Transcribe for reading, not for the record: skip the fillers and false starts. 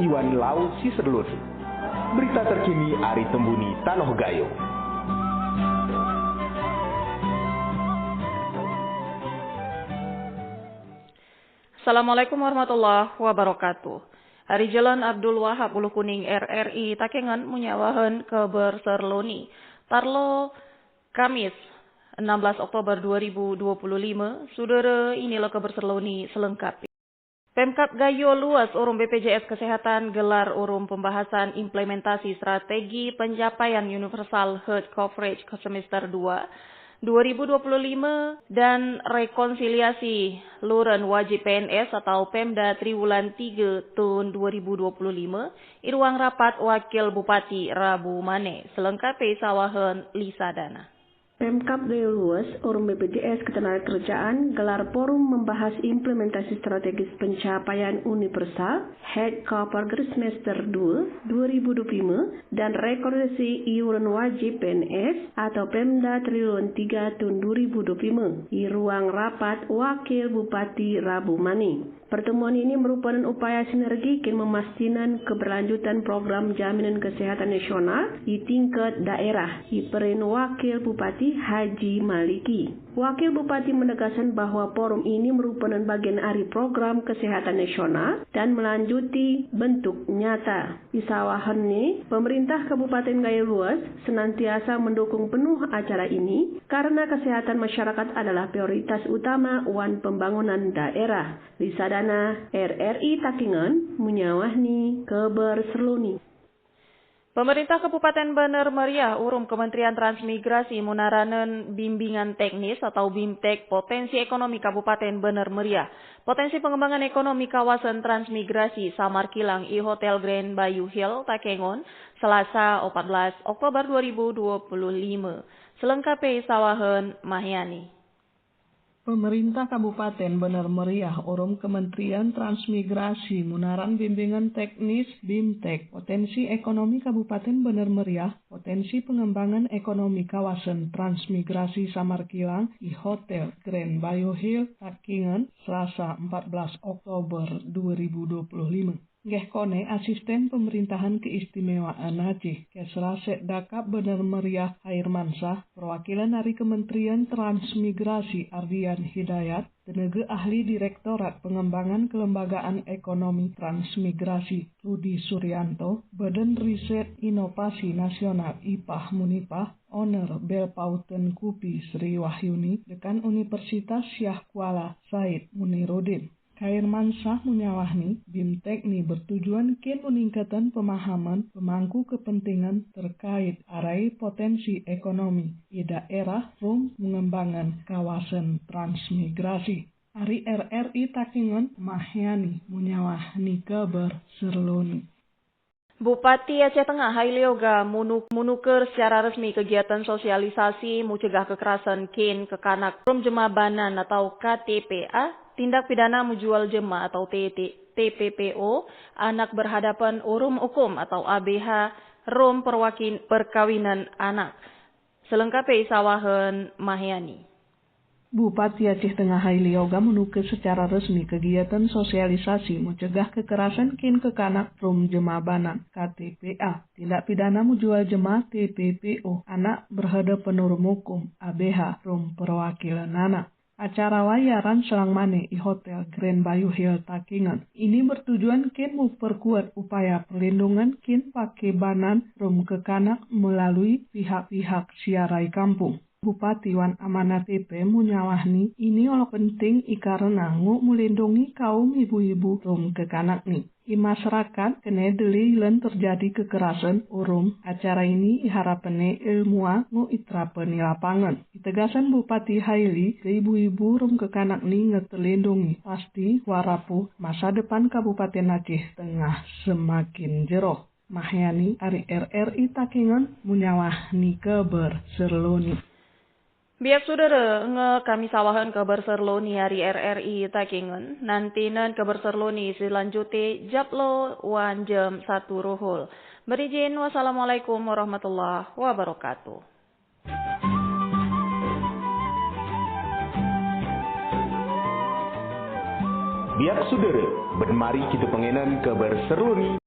Iwan Lau Siserlun. Berita terkini Ari Tembuni Tanoh Gayo. Assalamualaikum warahmatullahi wabarakatuh. Hari Jalan Abdul Wahab Ulu Kuning RRI Takengan menyawahan ke Berserloni. Tarlo Kamis 16 Oktober 2025, saudara inilah ke Berserloni selengkapnya. Pemkab Gayo luas urum BPJS Kesehatan gelar urum pembahasan implementasi strategi pencapaian Universal Health Coverage ke semester 2 2025 dan rekonsiliasi luren wajib PNS atau Pemda Triwulan 3 tahun 2025 di ruang rapat Wakil Bupati Rabu Mane selengkapnya sawahan Lisa Dana. Pemkab Gayo luas Forum BPJS Ketenagakerjaan gelar forum membahas implementasi strategis pencapaian universal Health Coverage Semester 2 2025 dan rekomendasi iuran wajib PNS atau Pemda Triwulan 3 tahun 2025 di ruang rapat Wakil Bupati Rabu Mane. Pertemuan ini merupakan upaya sinergi memastikan keberlanjutan program jaminan kesehatan nasional di tingkat daerah di peran Wakil Bupati Haji Maliki. Wakil Bupati menegaskan bahwa forum ini merupakan bagian dari program kesehatan nasional dan melanjuti bentuk nyata. Di sawahannya, pemerintah Kabupaten Gayo luas senantiasa mendukung penuh acara ini karena kesehatan masyarakat adalah prioritas utama wan pembangunan daerah. Lisa Dana, RRI Takengan, menyawahni ke Berserloni. Pemerintah Kabupaten Bener Meriah urum Kementerian Transmigrasi munaranen bimbingan teknis atau BIMTEK potensi ekonomi Kabupaten Bener Meriah. Potensi pengembangan ekonomi kawasan transmigrasi Samar Kilang i Hotel Grand Bayou Hill Takengon Selasa 14 Oktober 2025. Selengkapnya sawahan Mahyani. Pemerintah Kabupaten Bener Meriah urum Kementerian Transmigrasi munaran bimbingan teknis BIMTEK potensi ekonomi Kabupaten Bener Meriah potensi pengembangan ekonomi kawasan transmigrasi Samar Kilang di Hotel Grand Bayou Hill Takengon Selasa 14 Oktober 2025. Ngeh kone asisten pemerintahan keistimewaan Aceh Kesra Sekdakap Bener Meriah Hairmansah perwakilan dari Kementerian Transmigrasi Ardian Hidayat tenaga ahli Direktorat Pengembangan Kelembagaan Ekonomi Transmigrasi Rudi Suryanto Badan Riset Inovasi Nasional IPAH Munipah Owner Belpauten Kupi Sri Wahyuni Dekan Universitas Syah Kuala Said Muniruddin. Hairmansah menyawahni BIMTEK ini bertujuan meningkatan pemahaman pemangku kepentingan terkait arai potensi ekonomi di daerah rum pengembangan kawasan transmigrasi. Ari RRI Takengon Mahyani menyawahni ke Berserloni. Bupati Aceh Tengah Hailioga menuker secara resmi kegiatan sosialisasi mencegah kekerasan ke kanak rum jemaah banan atau KTPA tindak pidana menjual jemaah atau TPPO, anak berhadapan urum hukum atau ABH, rum perkawinan anak. Selengkapnya sawahan Mahyani. Bupati Aceh Tengah Hailioga menukar secara resmi kegiatan sosialisasi mencegah kekerasan ke kanak rum jemaah banan KTPA, tindak pidana menjual jemaah TPPO, anak berhadapan urum hukum ABH, rum perwakilan anak. Acara layaran selang mane di Hotel Grand Bayou Hill Takengon. Ini bertujuan memperkuat upaya perlindungan pakai banan rum kekanak melalui pihak-pihak siarai kampung. Bupati Wan Amanat TP menyawahni ini oleh penting karena melindungi kaum ibu-ibu rum kekanak nih. Di masyarakat kena delilan terjadi kekerasan urum acara ini harapannya ilmuwan itrapen di lapangan. Ditegasan Bupati Haili ke ibu-ibu rum kekanak nih ngeterlindungi pasti warapuh masa depan Kabupaten Aceh Tengah semakin jero. Mahyani Ari RRI Takengon menyawahni ke Berserloni. Biak saudara kami sawahan ke Berserloni hari RRI Takengon. Nantinan ke Berserloni selanjutnya japlo wan jam 1 ruhul. Berizin wassalamualaikum warahmatullahi wabarakatuh. Biak saudara, bermari kita pengenan ke Berserloni.